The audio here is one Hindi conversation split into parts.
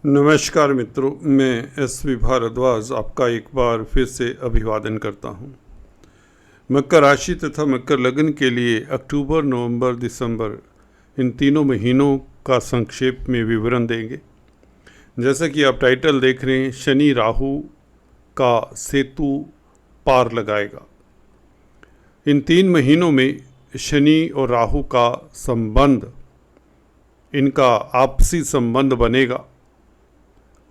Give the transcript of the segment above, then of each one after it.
नमस्कार मित्रों, मैं एस.वी. भारद्वाज आपका एक बार फिर से अभिवादन करता हूं। मकर राशि तथा मकर लग्न के लिए अक्टूबर, नवंबर, दिसंबर इन तीनों महीनों का संक्षेप में विवरण देंगे। जैसा कि आप टाइटल देख रहे हैं, शनि राहु का सेतु पार लगाएगा। इन 3 महीनों में शनि और राहु का संबंध, इनका आपसी संबंध बनेगा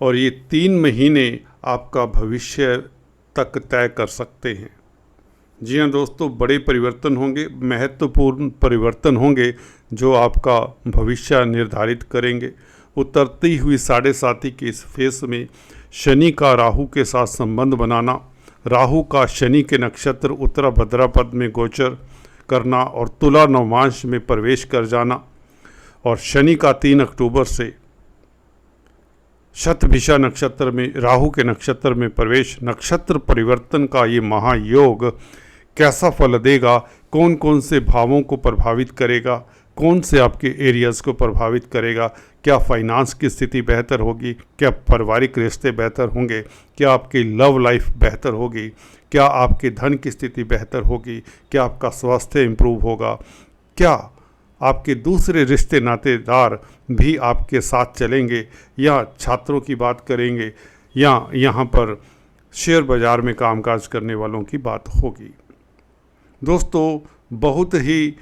और ये 3 महीने आपका भविष्य तक तय कर सकते हैं। जी हाँ दोस्तों, बड़े परिवर्तन होंगे, महत्वपूर्ण परिवर्तन होंगे जो आपका भविष्य निर्धारित करेंगे। उतरती हुई 7.5 की इस फेस में शनि का राहु के साथ संबंध बनाना, राहु का शनि के नक्षत्र उत्तरा भद्रापद में गोचर करना और तुला नवांश में प्रवेश कर जाना, और शनि का 3 अक्टूबर से शतभिषा नक्षत्र में राहु के नक्षत्र में प्रवेश, नक्षत्र परिवर्तन का ये महायोग कैसा फल देगा, कौन कौन से भावों को प्रभावित करेगा, कौन से आपके एरियाज़ को प्रभावित करेगा, क्या फाइनेंस की स्थिति बेहतर होगी, क्या पारिवारिक रिश्ते बेहतर होंगे, क्या आपकी लव लाइफ बेहतर होगी, क्या आपके धन की स्थिति बेहतर होगी, क्या आपका स्वास्थ्य इम्प्रूव होगा, क्या आपके दूसरे रिश्ते नातेदार भी आपके साथ चलेंगे, या छात्रों की बात करेंगे, या यहाँ पर शेयर बाज़ार में कामकाज करने वालों की बात होगी। दोस्तों, बहुत ही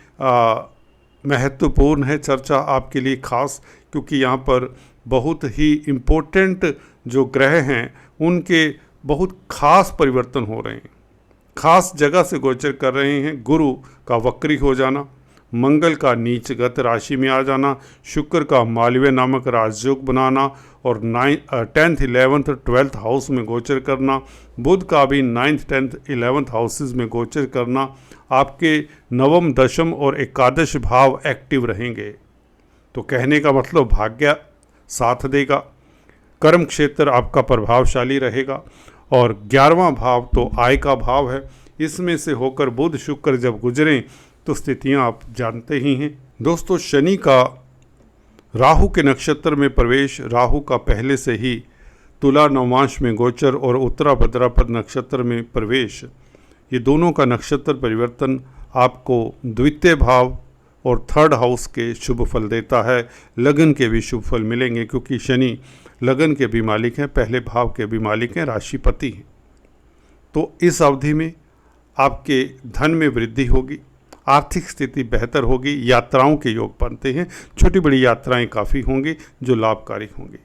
महत्वपूर्ण है चर्चा आपके लिए खास, क्योंकि यहाँ पर बहुत ही इम्पोर्टेंट जो ग्रह हैं उनके बहुत खास परिवर्तन हो रहे हैं, खास जगह से गोचर कर रहे हैं। गुरु का वक्री हो जाना, मंगल का नीचगत राशि में आ जाना, शुक्र का मालवीय नामक राजयोग बनाना और 10th, 11th, 12th हाउस में गोचर करना, बुध का भी 9th, 10th, 11th हाउसेज में गोचर करना, आपके नवम, दशम और एकादश भाव एक्टिव रहेंगे। तो कहने का मतलब भाग्य साथ देगा, कर्म क्षेत्र आपका प्रभावशाली रहेगा, और 11वां भाव तो आय का भाव है। इसमें से होकर बुध शुक्र जब गुजरें तो स्थितियां आप जानते ही हैं। दोस्तों, शनि का राहु के नक्षत्र में प्रवेश, राहु का पहले से ही तुला नवांश में गोचर और उत्तरा भद्रापद नक्षत्र में प्रवेश, ये दोनों का नक्षत्र परिवर्तन आपको द्वितीय भाव और 3rd हाउस के शुभ फल देता है। लगन के भी शुभ फल मिलेंगे, क्योंकि शनि लगन के भी मालिक हैं, पहले भाव के भी मालिक हैं, राशिपति हैं। तो इस अवधि में आपके धन में वृद्धि होगी, आर्थिक स्थिति बेहतर होगी, यात्राओं के योग बनते हैं, छोटी बड़ी यात्राएं काफ़ी होंगी जो लाभकारी होंगी।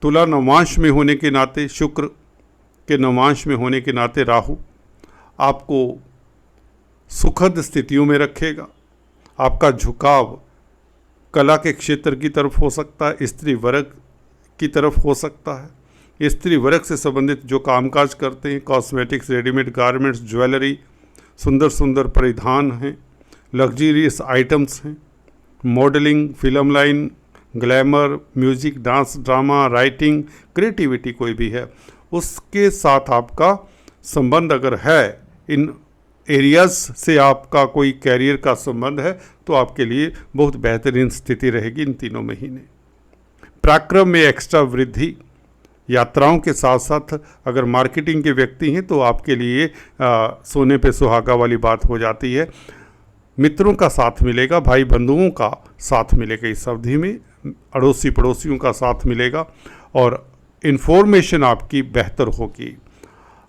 तुला नवांश में होने के नाते, शुक्र के नवांश में होने के नाते राहु आपको सुखद स्थितियों में रखेगा। आपका झुकाव कला के क्षेत्र की तरफ हो सकता है, स्त्री वर्ग की तरफ हो सकता है। स्त्री वर्ग से संबंधित जो कामकाज करते हैं, कॉस्मेटिक्स, रेडीमेड गारमेंट्स, ज्वेलरी, सुंदर सुंदर परिधान हैं, लग्जरियस आइटम्स हैं, modelling, film line, glamour, music, dance, drama, writing, creativity कोई भी है, उसके साथ आपका संबंध अगर है, इन एरियाज़ से आपका कोई कैरियर का संबंध है, तो आपके लिए बहुत बेहतरीन स्थिति रहेगी इन 3 महीने। पराक्रम में एक्स्ट्रा वृद्धि, यात्राओं के साथ साथ अगर मार्केटिंग के व्यक्ति हैं तो आपके लिए सोने पे सुहागा वाली बात हो जाती है। मित्रों का साथ मिलेगा, भाई बंधुओं का साथ मिलेगा, इस अवधि में अड़ोसी पड़ोसियों का साथ मिलेगा, और इन्फॉर्मेशन आपकी बेहतर होगी।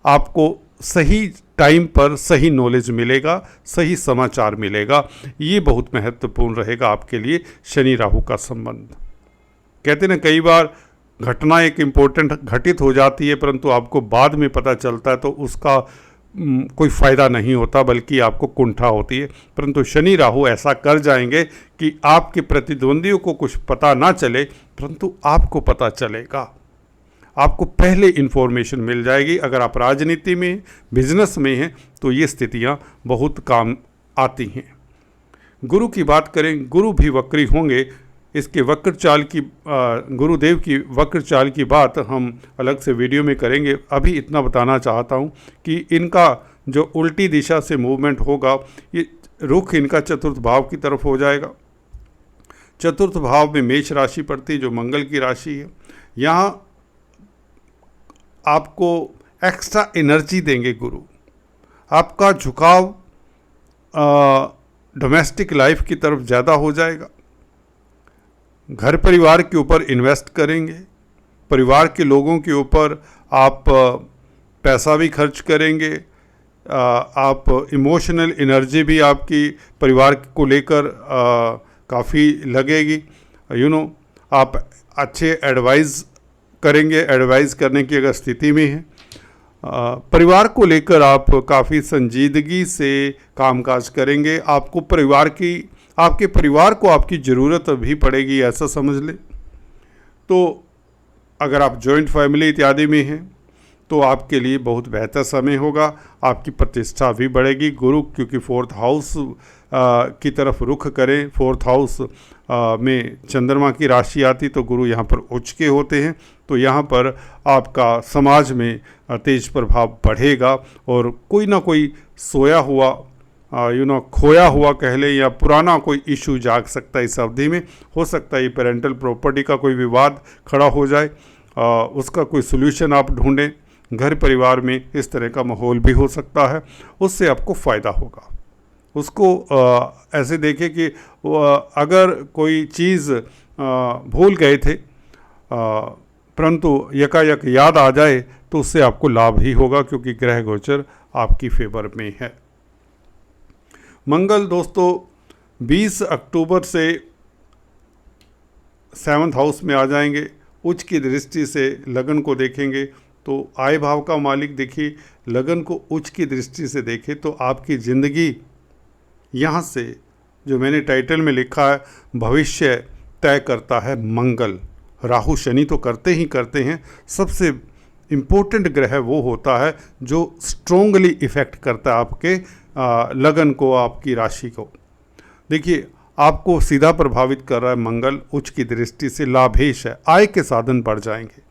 आपको सही टाइम पर सही नॉलेज मिलेगा, सही समाचार मिलेगा, ये बहुत महत्वपूर्ण रहेगा आपके लिए शनि राहु का संबंध। कहते ना, कई बार घटना एक इम्पोर्टेंट घटित हो जाती है, परंतु आपको बाद में पता चलता है तो उसका कोई फ़ायदा नहीं होता, बल्कि आपको कुंठा होती है। परंतु शनि राहु ऐसा कर जाएंगे कि आपके प्रतिद्वंदियों को कुछ पता ना चले, परंतु आपको पता चलेगा, आपको पहले इन्फॉर्मेशन मिल जाएगी। अगर आप राजनीति में, बिजनेस में हैं तो ये स्थितियाँ बहुत काम आती हैं। गुरु की बात करें, गुरु भी वक्री होंगे। इसके वक्र चाल की, गुरुदेव की वक्र चाल की बात हम अलग से वीडियो में करेंगे। अभी इतना बताना चाहता हूँ कि इनका जो उल्टी दिशा से मूवमेंट होगा, ये रुख इनका 4th भाव की तरफ हो जाएगा। 4th भाव में मेष राशि पड़ती है, जो मंगल की राशि है। यहाँ आपको एक्स्ट्रा एनर्जी देंगे गुरु। आपका झुकाव डोमेस्टिक लाइफ की तरफ ज़्यादा हो जाएगा। घर परिवार के ऊपर इन्वेस्ट करेंगे, परिवार के लोगों के ऊपर आप पैसा भी खर्च करेंगे, आप इमोशनल एनर्जी भी आपकी परिवार को लेकर काफ़ी लगेगी। आप अच्छे एडवाइस करेंगे, एडवाइस करने की अगर स्थिति में है। परिवार को लेकर आप काफ़ी संजीदगी से कामकाज करेंगे। आपके परिवार को आपकी ज़रूरत भी पड़ेगी, ऐसा समझ लें। तो अगर आप जॉइंट फैमिली इत्यादि में हैं तो आपके लिए बहुत बेहतर समय होगा। आपकी प्रतिष्ठा भी बढ़ेगी। गुरु क्योंकि 4th हाउस की तरफ रुख करें, 4th हाउस में चंद्रमा की राशि आती तो गुरु यहाँ पर उच्च के होते हैं, तो यहाँ पर आपका समाज में तेज प्रभाव बढ़ेगा और कोई ना कोई सोया हुआ खोया हुआ कह लें या पुराना कोई इशू जाग सकता है इस अवधि में। हो सकता है ये पेरेंटल प्रॉपर्टी का कोई विवाद खड़ा हो जाए, उसका कोई सोल्यूशन आप ढूंढें। घर परिवार में इस तरह का माहौल भी हो सकता है, उससे आपको फ़ायदा होगा। उसको ऐसे देखें कि अगर कोई चीज़ भूल गए थे परंतु यकायक याद आ जाए तो उससे आपको लाभ ही होगा, क्योंकि ग्रह गोचर आपकी फेवर में है। मंगल दोस्तों 20 अक्टूबर से 7th हाउस में आ जाएंगे। उच्च की दृष्टि से लगन को देखेंगे तो आय भाव का मालिक देखिए, लगन को उच्च की दृष्टि से देखें तो आपकी ज़िंदगी यहाँ से जो मैंने टाइटल में लिखा है भविष्य तय करता है मंगल। राहु शनि तो करते ही करते हैं, सबसे इम्पोर्टेंट ग्रह वो होता है जो स्ट्रोंगली इफ़ेक्ट करता है आपके लगन को, आपकी राशि को। देखिए आपको सीधा प्रभावित कर रहा है मंगल, उच्च की दृष्टि से लाभेश है। आय के साधन बढ़ जाएंगे,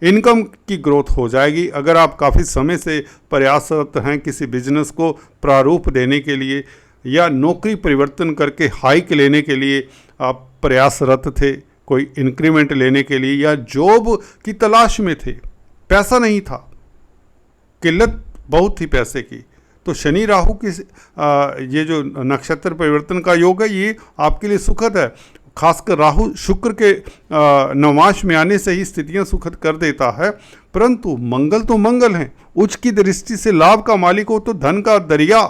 इनकम की ग्रोथ हो जाएगी। अगर आप काफ़ी समय से प्रयासरत हैं किसी बिजनेस को प्रारूप देने के लिए या नौकरी परिवर्तन करके हाइक लेने के लिए आप प्रयासरत थे, कोई इंक्रीमेंट लेने के लिए या जॉब की तलाश में थे, पैसा नहीं था, किल्लत बहुत थी पैसे की, तो शनि राहु की ये जो नक्षत्र परिवर्तन का योग है ये आपके लिए सुखद है। खासकर राहु शुक्र के नवांश में आने से ही स्थितियां सुखद कर देता है, परंतु मंगल तो मंगल हैं, उच्च की दृष्टि से लाभ का मालिक हो तो धन का दरिया,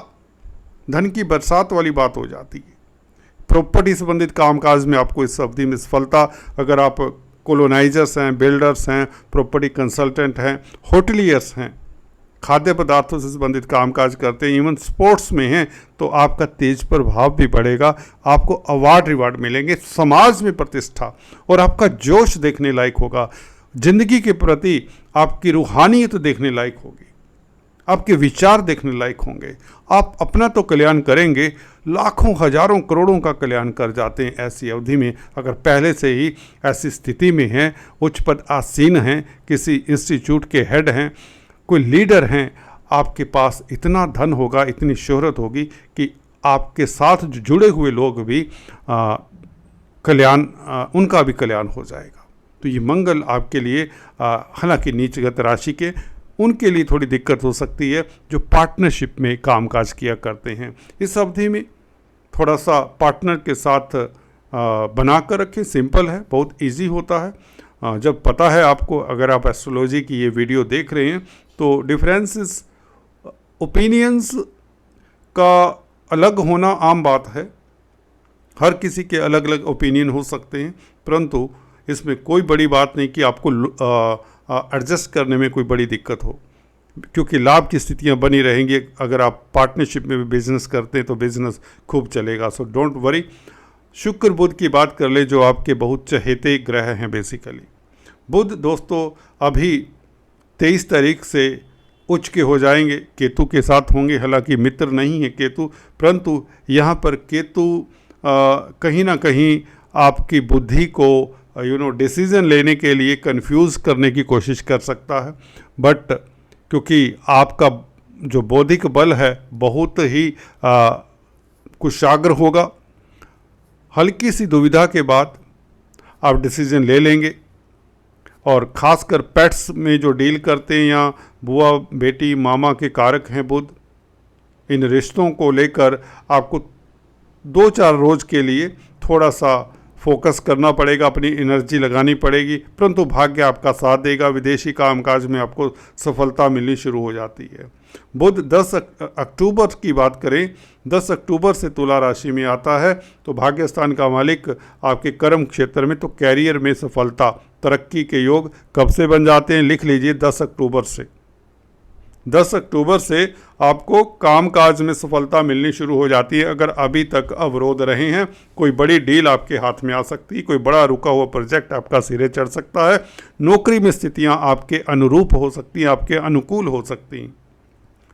धन की बरसात वाली बात हो जाती है। प्रॉपर्टी संबंधित कामकाज में आपको इस अवधि में सफलता, अगर आप कॉलोनाइजर्स हैं, बिल्डर्स हैं, प्रॉपर्टी कंसल्टेंट हैं, होटलियर्स हैं, खाद्य पदार्थों से संबंधित कामकाज करते हैं, इवन स्पोर्ट्स में हैं, तो आपका तेज प्रभाव भी बढ़ेगा। आपको अवार्ड रिवार्ड मिलेंगे, समाज में प्रतिष्ठा और आपका जोश देखने लायक होगा। जिंदगी के प्रति आपकी रूहानियत देखने लायक होगी, आपके विचार देखने लायक होंगे। आप अपना तो कल्याण करेंगे, लाखों हजारों करोड़ों का कल्याण कर जाते हैं ऐसी अवधि में। अगर पहले से ही ऐसी स्थिति में हैं, उच्च पद आसीन हैं, किसी इंस्टीट्यूट के हेड हैं, कोई लीडर हैं, आपके पास इतना धन होगा, इतनी शोहरत होगी कि आपके साथ जो जुड़े हुए लोग भी कल्याण, उनका भी कल्याण हो जाएगा। तो ये मंगल आपके लिए हालांकि नीचगत राशि के, उनके लिए थोड़ी दिक्कत हो सकती है जो पार्टनरशिप में कामकाज किया करते हैं। इस अवधि में थोड़ा सा पार्टनर के साथ बना कर रखें, सिंपल है, बहुत इजी होता है। जब पता है आपको, अगर आप एस्ट्रोलॉजी की ये वीडियो देख रहे हैं तो डिफरेंसेस ओपिनियंस का अलग होना आम बात है, हर किसी के अलग अलग ओपिनियन हो सकते हैं, परंतु इसमें कोई बड़ी बात नहीं कि आपको एडजस्ट करने में कोई बड़ी दिक्कत हो, क्योंकि लाभ की स्थितियां बनी रहेंगी। अगर आप पार्टनरशिप में भी बिजनेस करते हैं तो बिजनेस खूब चलेगा, सो डोंट वरी। शुक्र बुध की बात कर ले जो आपके बहुत चहेते ग्रह हैं बेसिकली। बुध दोस्तों अभी 23 तारीख से उच्च के हो जाएंगे, केतु के साथ होंगे, हालांकि मित्र नहीं है केतु, परंतु यहाँ पर केतु कहीं ना कहीं आपकी बुद्धि को डिसीज़न लेने के लिए कंफ्यूज करने की कोशिश कर सकता है, बट क्योंकि आपका जो बौद्धिक बल है बहुत ही कुशाग्र होगा, हल्की सी दुविधा के बाद आप डिसीज़न ले लेंगे। और ख़ासकर पेट्स में जो डील करते हैं या बुआ बेटी मामा के कारक हैं बुध, इन रिश्तों को लेकर आपको 2-4 रोज़ के लिए थोड़ा सा फोकस करना पड़ेगा, अपनी एनर्जी लगानी पड़ेगी, परंतु भाग्य आपका साथ देगा। विदेशी कामकाज में आपको सफलता मिलनी शुरू हो जाती है। बुध 10 अक्टूबर की बात करें, 10 अक्टूबर से तुला राशि में आता है, तो भाग्य स्थान का मालिक आपके कर्म क्षेत्र में, तो कैरियर में सफलता तरक्की के योग कब से बन जाते हैं, लिख लीजिए 10 अक्टूबर से। 10 अक्टूबर से आपको कामकाज में सफलता मिलनी शुरू हो जाती है। अगर अभी तक अवरोध रहे हैं, कोई बड़ी डील आपके हाथ में आ सकती है, कोई बड़ा रुका हुआ प्रोजेक्ट आपका सिरे चढ़ सकता है, नौकरी में स्थितियां आपके अनुरूप हो सकती हैं, आपके अनुकूल हो सकती हैं।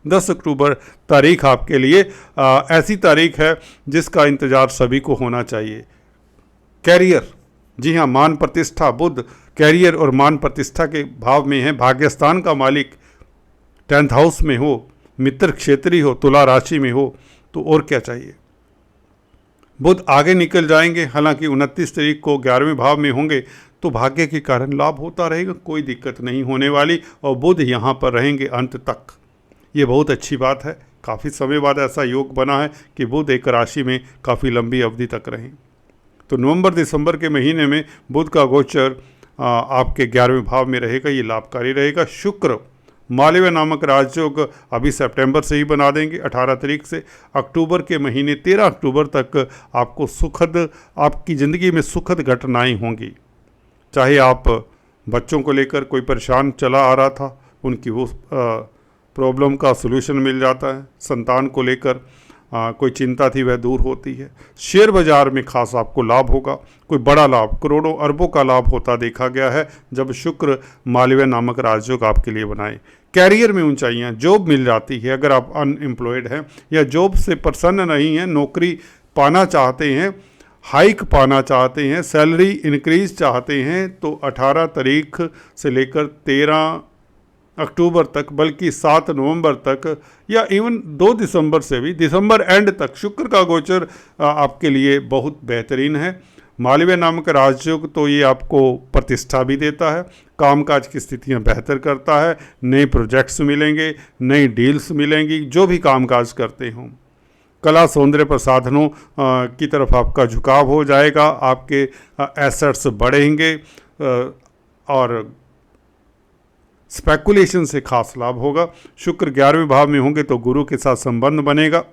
10 अक्टूबर तारीख आपके लिए ऐसी तारीख है जिसका इंतज़ार सभी को होना चाहिए। कैरियर, जी हाँ, मान प्रतिष्ठा, बुध कैरियर और मान प्रतिष्ठा के भाव में है। भाग्यस्थान का मालिक 10th हाउस में हो, मित्र क्षेत्रीय हो, तुला राशि में हो, तो और क्या चाहिए। बुध आगे निकल जाएंगे, हालांकि 29 तारीख को 11वें भाव में होंगे, तो भाग्य के कारण लाभ होता रहेगा, कोई दिक्कत नहीं होने वाली, और बुध यहाँ पर रहेंगे अंत तक। ये बहुत अच्छी बात है। काफ़ी समय बाद ऐसा योग बना है कि बुध एक राशि में काफ़ी लंबी अवधि तक रहें। तो नवंबर दिसंबर के महीने में बुध का गोचर आपके 11वें भाव में रहेगा, ये लाभकारी रहेगा। शुक्र मालव्य नामक राजयोग अभी सितंबर से ही बना देंगे, 18 तारीख से। अक्टूबर के महीने 13 अक्टूबर तक आपको आपकी ज़िंदगी में सुखद घटनाएं होंगी। चाहे आप बच्चों को लेकर कोई परेशान चला आ रहा था, उनकी वो प्रॉब्लम का सलूशन मिल जाता है। संतान को लेकर कोई चिंता थी वह दूर होती है। शेयर बाजार में खास आपको लाभ होगा, कोई बड़ा लाभ, करोड़ों अरबों का लाभ होता देखा गया है जब शुक्र मालव्य नामक राजयोग आपके लिए बनाए। कैरियर में ऊंचाइयां, जॉब मिल जाती है अगर आप अनएम्प्लॉयड हैं या जॉब से प्रसन्न नहीं हैं, नौकरी पाना चाहते हैं, हाइक पाना चाहते हैं, सैलरी इंक्रीज चाहते हैं, तो 18 तारीख से लेकर 13 अक्टूबर तक, बल्कि 7 नवंबर तक या इवन 2 दिसंबर से भी, दिसंबर एंड तक शुक्र का गोचर आपके लिए बहुत बेहतरीन है। मालव्य नामक राजयोग तो ये आपको प्रतिष्ठा भी देता है, कामकाज की स्थितियां बेहतर करता है, नए प्रोजेक्ट्स मिलेंगे, नई डील्स मिलेंगी, जो भी कामकाज करते हों। कला सौंदर्य प्रसाधनों की तरफ आपका झुकाव हो जाएगा, आपके एसेट्स बढ़ेंगे और स्पेकुलेशन से खास लाभ होगा। शुक्र 11वें भाव में होंगे तो गुरु के साथ संबंध बनेगा,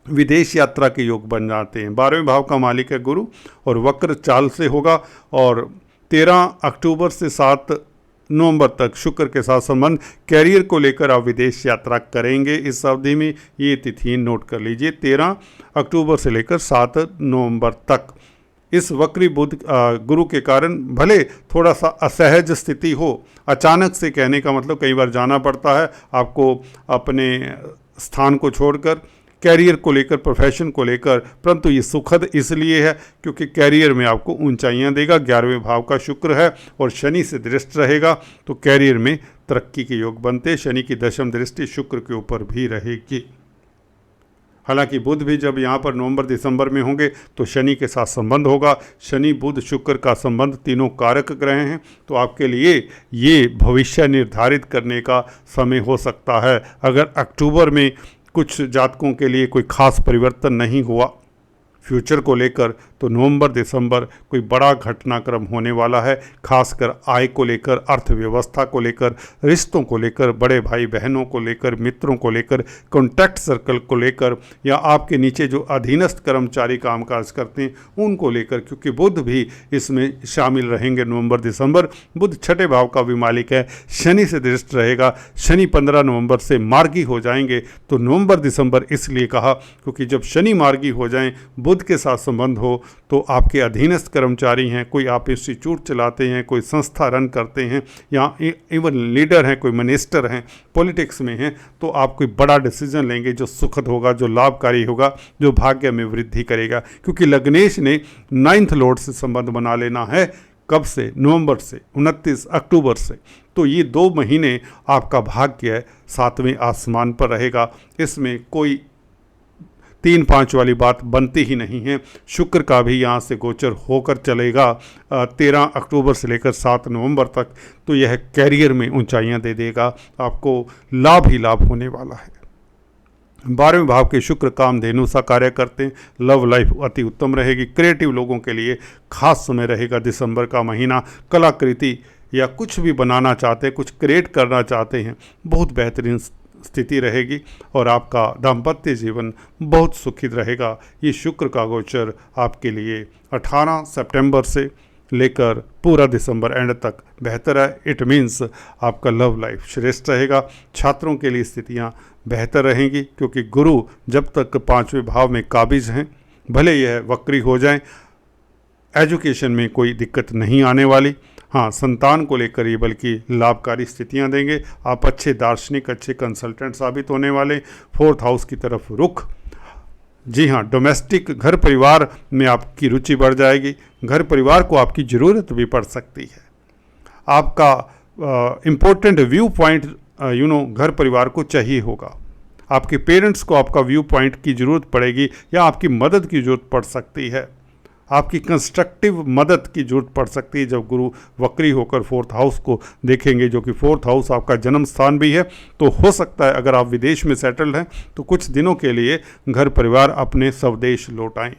विदेश यात्रा के योग बन जाते हैं। 12वें भाव का मालिक है गुरु और वक्र चाल से होगा, और 13 अक्टूबर से 7 नवंबर तक शुक्र के साथ संबंध। कैरियर को लेकर आप विदेश यात्रा करेंगे इस अवधि में, ये तिथि नोट कर लीजिए, 13 अक्टूबर से लेकर 7 नवंबर तक। इस वक्री बुध गुरु के कारण भले थोड़ा सा असहज स्थिति हो, अचानक से कहने का मतलब कई बार जाना पड़ता है आपको अपने स्थान को छोड़कर, कैरियर को लेकर, प्रोफेशन को लेकर, परंतु ये सुखद इसलिए है क्योंकि कैरियर में आपको ऊंचाइयां देगा। 11वें भाव का शुक्र है और शनि से दृष्ट रहेगा, तो कैरियर में तरक्की के योग बनते। शनि की दशम दृष्टि शुक्र के ऊपर भी रहेगी। हालांकि बुध भी जब यहाँ पर नवंबर दिसंबर में होंगे तो शनि के साथ संबंध होगा। शनि बुध शुक्र का संबंध तीनों कारक ग्रह हैं, तो आपके लिए ये भविष्य निर्धारित करने का समय हो सकता है। अगर अक्टूबर में कुछ जातकों के लिए कोई खास परिवर्तन नहीं हुआ फ्यूचर को लेकर, तो नवंबर दिसंबर कोई बड़ा घटनाक्रम होने वाला है, खासकर आय को लेकर, अर्थव्यवस्था को लेकर, रिश्तों को लेकर, बड़े भाई बहनों को लेकर, मित्रों को लेकर, कॉन्टैक्ट सर्कल को लेकर, या आपके नीचे जो अधीनस्थ कर्मचारी कामकाज करते हैं उनको लेकर, क्योंकि बुध भी इसमें शामिल रहेंगे नवंबर दिसंबर। बुध 6ठे भाव का भी मालिक है, शनि से दृष्ट रहेगा। शनि 15 नवंबर से मार्गी हो जाएंगे, तो नवंबर दिसंबर इसलिए कहा क्योंकि जब शनि मार्गी हो जाएं, बुध के साथ संबंध हो, तो आपके अधीनस्थ कर्मचारी हैं, कोई आप इंस्टीट्यूट चलाते हैं, कोई संस्था रन करते हैं, या इवन लीडर हैं, कोई मिनिस्टर हैं, पॉलिटिक्स में हैं, तो आप कोई बड़ा डिसीजन लेंगे जो सुखद होगा, जो लाभकारी होगा, जो भाग्य में वृद्धि करेगा। क्योंकि लग्नेश ने 9th लॉर्ड से संबंध बना लेना है, कब से? नवंबर से, 29 अक्टूबर से। तो ये 2 महीने आपका भाग्य 7वें आसमान पर रहेगा। इसमें कोई 3-5 वाली बात बनती ही नहीं है। शुक्र का भी यहाँ से गोचर होकर चलेगा 13 अक्टूबर से लेकर 7 नवंबर तक, तो यह कैरियर में ऊंचाइयाँ दे देगा, आपको लाभ ही लाभ होने वाला है। 12वें भाव के शुक्र कामधेनु सा कार्य करते हैं। लव लाइफ अति उत्तम रहेगी। क्रिएटिव लोगों के लिए खास समय रहेगा दिसंबर का महीना। कलाकृति या कुछ भी बनाना चाहते हैं, कुछ क्रिएट करना चाहते हैं, बहुत बेहतरीन स्थिति रहेगी और आपका दाम्पत्य जीवन बहुत सुखित रहेगा। ये शुक्र का गोचर आपके लिए 18 सितंबर से लेकर पूरा दिसंबर एंड तक बेहतर है। इट मीन्स आपका लव लाइफ श्रेष्ठ रहेगा। छात्रों के लिए स्थितियां बेहतर रहेंगी क्योंकि गुरु जब तक 5वें भाव में काबिज हैं, भले यह वक्री हो जाएं, एजुकेशन में कोई दिक्कत नहीं आने वाली। हाँ, संतान को लेकर ये बल्कि लाभकारी स्थितियां देंगे। आप अच्छे दार्शनिक, अच्छे कंसल्टेंट साबित होने वाले। 4th हाउस की तरफ रुख, जी हाँ, डोमेस्टिक घर परिवार में आपकी रुचि बढ़ जाएगी। घर परिवार को आपकी ज़रूरत भी पड़ सकती है। आपका इम्पोर्टेंट व्यू पॉइंट घर परिवार को चाहिए होगा। आपके पेरेंट्स को आपका व्यू पॉइंट की ज़रूरत पड़ेगी या आपकी मदद की ज़रूरत पड़ सकती है। आपकी कंस्ट्रक्टिव मदद की ज़रूरत पड़ सकती है जब गुरु वक्री होकर 4th हाउस को देखेंगे, जो कि 4th हाउस आपका जन्म स्थान भी है। तो हो सकता है अगर आप विदेश में सेटल्ड हैं तो कुछ दिनों के लिए घर परिवार अपने स्वदेश लौट आएँ।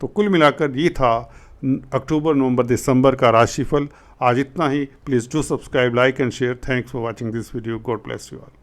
तो कुल मिलाकर ये था अक्टूबर, नवंबर, दिसंबर का राशिफल। आज इतना ही। Please do subscribe, like and share. Thanks for watching this video. God bless you all.